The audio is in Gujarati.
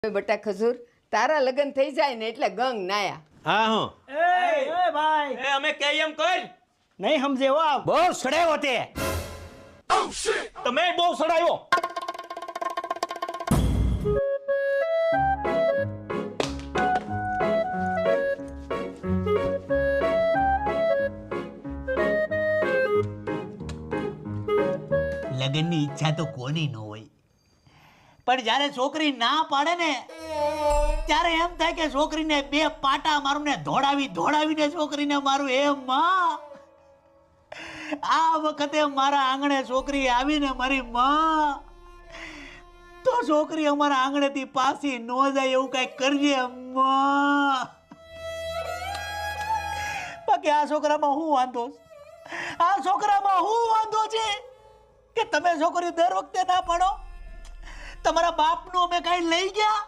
બટા ખજૂર તારા લગ્ન થઈ જાય ને એટલે ગંગ નાયા. હા હું એ ભાઈ એ અમે કે એમ કર નહીં સમજે હો આપ. બહુ સડાયો તે તમે બહુ સડાયો. લગ્નની ઈચ્છા તો કોની ન હોય, પણ જ્યારે છોકરી ના પાડે ને ત્યારે એમ થાય કે છોકરીને બે પાટા મારું ને ધોડાવીને છોકરીને મારું. એ માં, આ વખતે મારા આંગણે છોકરી આવીને મારી માં, તો છોકરી અમારા આંગણેથી પાછી ન જાય એવું કઈ કરજે માં. બાકી આ છોકરામાં હું વાંધો છે? આ છોકરામાં હું વાંધો છે કે તમે છોકરી દર વખતે ના પાડો? તમારા બાપનું અમે કઈ લઈ ગયા?